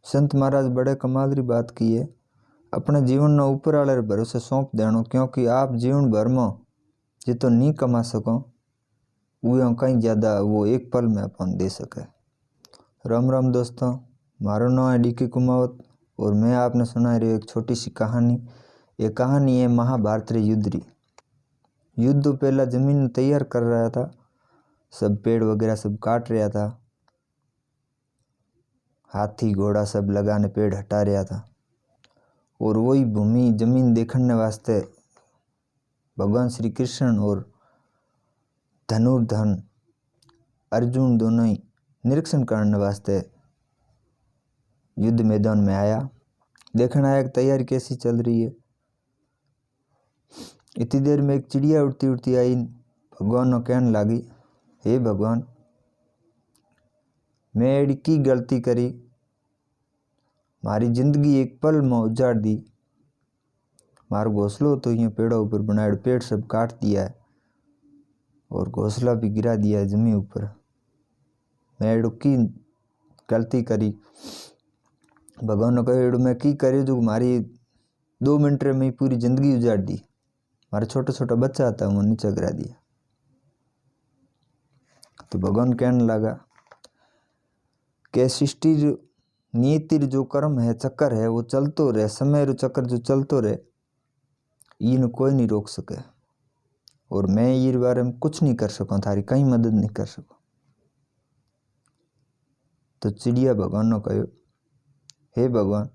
संत महाराज बड़े कमाल री बात की है। अपने जीवन ने ऊपर वाले रे भरोसे सौंप देनो, क्योंकि आप जीवन भर में जितो नहीं कमा सको वो कहीं ज़्यादा वो एक पल में अपन दे सके। राम राम दोस्तों, मारो नाम है डी.के. कुमावत और मैं आपने सुना रही एक छोटी सी कहानी। ये कहानी है महाभारत रे युद्ध री। युद्ध तो पहला जमीन तैयार कर रहा था, सब पेड़ वगैरह सब काट रहा था, हाथी घोड़ा सब लगाने पेड़ हटा रहा था। और वही भूमि जमीन देखने वास्ते भगवान श्री कृष्ण और धनुर्धन अर्जुन दोनों ही निरीक्षण करने वास्ते युद्ध मैदान में आया। देखना आया कि तैयारी कैसी चल रही है। इतनी देर में एक चिड़िया उड़ती उड़ती आई, भगवान ने कहने लगी, हे भगवान, मैं एडी की गलती करी, मारी जिंदगी एक पल में उजाड़ दी। मारो घोंसलो तो यूँ पेड़ों ऊपर बनाए, पेड़ सब काट दिया है और घोंसला भी गिरा दिया है जमीन ऊपर। मैं एडो की गलती करी। भगवान ने कहा, एडो मैं की करी जो मारी 2 मिनट में पूरी जिंदगी उजाड़ दी। मारा छोटा छोटा बच्चा था वो नीचे गिरा दिया। तो भगवान कहने लगा कि सृष्टि नीति जो कर्म है, चक्कर है, वो चलतो रहे, समय रो चक्कर जो चलतो रहे, इन कोई नहीं रोक सके और मैं ये बारे में कुछ नहीं कर सकूँ, थारी कहीं मदद नहीं कर सकूँ। तो चिड़िया भगवान ने कहो, हे भगवान,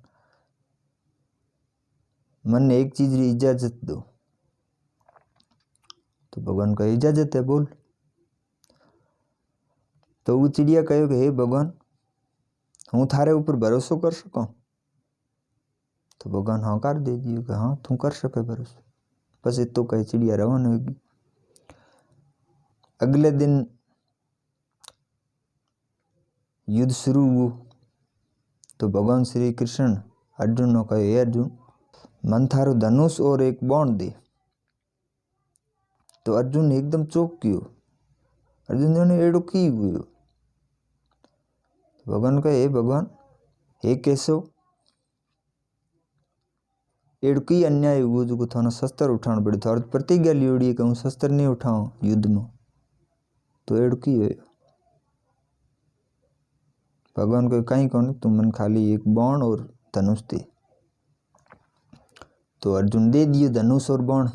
मन एक चीज री इजाजत दो। तो भगवान का इजाजत है, बोल। तो वो चिड़िया कहो कि हे भगवान, हूँ थारे ऊपर भरोसा कर सकूँ। तो भगवान हाँ कर दे दियो कि हाँ तू कर सके भरोसा। बस इतो कहे चिड़िया रवाना होगी। अगले दिन युद्ध शुरू हुआ। तो भगवान श्री कृष्ण अर्जुन ने कहे, हे अर्जुन, मन थारो धनुष और एक बाण दे। तो अर्जुन ने एकदम चौंक गयो। अर्जुन ने एडो की हुयो। तो भगवान कहे, हे भगवान, हे केशव, एडो की अन्याय हुआ जो थाने शस्त्र उठाना पड़े। थार प्रतिज्ञा लियोड़ी है कि हूँ शस्त्र नहीं उठाऊँ युद्ध में, तो एडो की हुयो। भगवान को कहीं कौन, तुम मन खाली एक बाण और धनुष दे। तो अर्जुन दे दियो धनुष और बाण।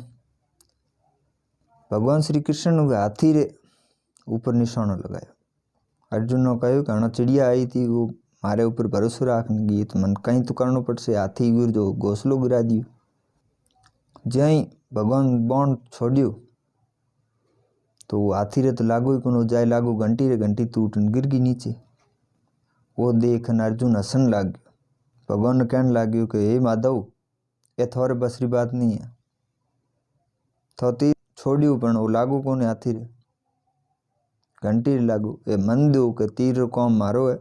भगवान श्री कृष्ण ने हाथी रे ऊपर निशाना लगाया। अर्जुन ने कहो कि चिड़िया आई थी वो मारे ऊपर भरोसा रखने गई, तो मन कहीं तो करना पड़से। हाथी गिर जो घोंसलो गिरा दियो। जहीं भगवान बाण छोड़ियो तो वो हाथी रे तो लागू ही कोनो जाए, लागू घंटी रे घंटी टूट गिर गई नीचे। वो देखन अर्जुन हसन लाग गयो। भगवान ने कहने लाग्यो कि हे माधव, ये थोड़े बस री बात नहीं है। तो तीर छोड़ियो पण वो लागू कोने हाथी रे, घंटी रे लागू। ये मन दो कि तीर रो काम मारो है,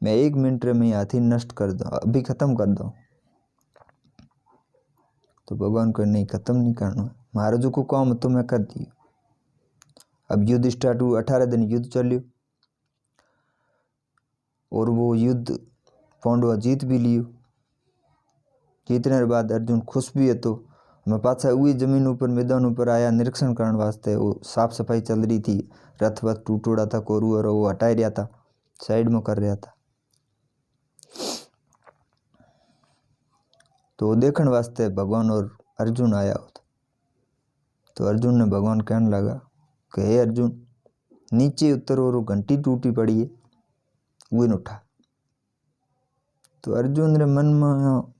मैं 1 मिनट में हाथी नष्ट कर दूँ, अभी खत्म कर दूँ। तो भगवान को नहीं, खत्म नहीं करना है, मारो जो को काम तो मैं कर दियो। अब युद्ध स्टार्ट हुआ। 18 दिन युद्ध चलियो और वो युद्ध पांडवा जीत भी लियो। जीतने के बाद अर्जुन खुश भी है। तो मैं पाछा हुई जमीन ऊपर मैदान ऊपर आया निरीक्षण करने वास्ते। वो साफ सफाई चल रही थी, रथ वथ टूटोड़ा था, कोरू और वो हटा रहा था, साइड में कर रहा था। तो देखने वास्ते भगवान और अर्जुन आया होता। तो अर्जुन ने भगवान कहने लगा कि हे अर्जुन, नीचे उतर और वो घंटी टूटी पड़ी है, वो न उठा। तो अर्जुन रे मन में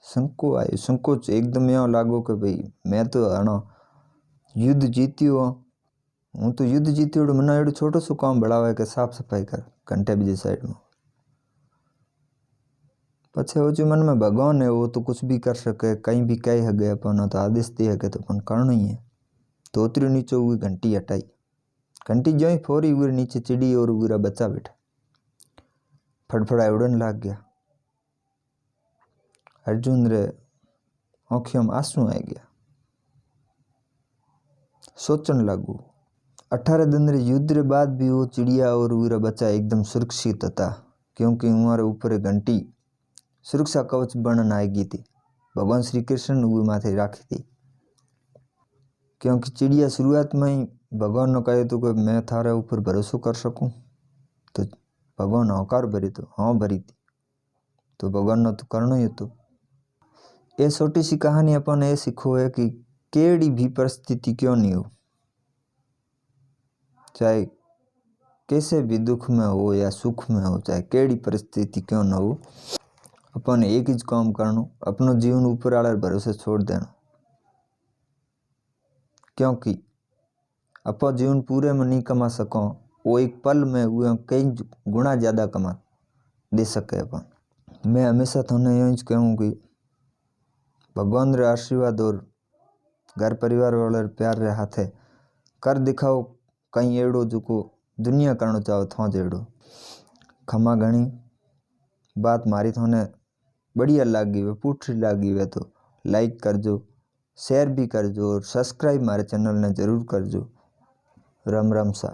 संको आयो, संकोच एकदम यहाँ लागो कि भाई मैं तो आना युद्ध जीतियो हूँ, तो युद्ध जीतियो मना एडो छोटो सो काम बढ़ावा है कि साफ सफाई कर घंटे बीजे साइड में। पछे वो जो मन में भगवान है वो तो कुछ भी कर सके, कहीं भी कह हगे, अपन तो आदेश दे हगे तो अपन करना ही है। तो उतरी नीचे हुई घंटी हटाई। घंटी जो ही फोरी हुई नीचे चिड़ी और पूरा बच्चा बैठा फड़फड़ा उड़न लाग गया। अर्जुन रे आँखों में आंसू आ गया। सोचने लागू 18 दिन रे युद्ध रे बाद भी वो चिड़िया और पूरा बच्चा एकदम सुरक्षित था, क्योंकि हमारे ऊपर एक घंटी सुरक्षा कवच बनन आएगी थी। भगवान श्री कृष्ण ने माथे राखी थी, क्योंकि चिड़िया शुरुआत में ही भगवान ने कहे तो कि मैं थारे ऊपर भरोसा कर सकूं, तो भगवान हकार भरी तो हाँ भरी थी, तो भगवान ने तो करना ही तो। ये छोटी सी कहानी अपन ये सीखो है कि केड़ी भी परिस्थिति क्यों नहीं हो, चाहे कैसे भी दुख में हो या सुख में हो, चाहे केड़ी परिस्थिति क्यों न हो, अपन एक ही काम करना, अपनो जीवन ऊपर वाले भरोसे छोड़ देना। क्योंकि अपन जीवन पूरे में नहीं कमा सको, वो एक पल में वो कई गुना ज़्यादा कमा दे सके अपन। मैं हमेशा थोने यूँ कहूँ कि भगवान रे आशीर्वाद और घर परिवार वाले प्यार रे हाथे कर दिखाओ कहीं एड़ो जो को दुनिया करना चाहो थो जेड़ो। खमा घनी बात मारी थोने बढ़िया लागी वे पूठी लागी वे तो लाइक करजो, शेयर भी करजो और सब्सक्राइब मारे चैनल ने जरूर करजो। राम राम सा।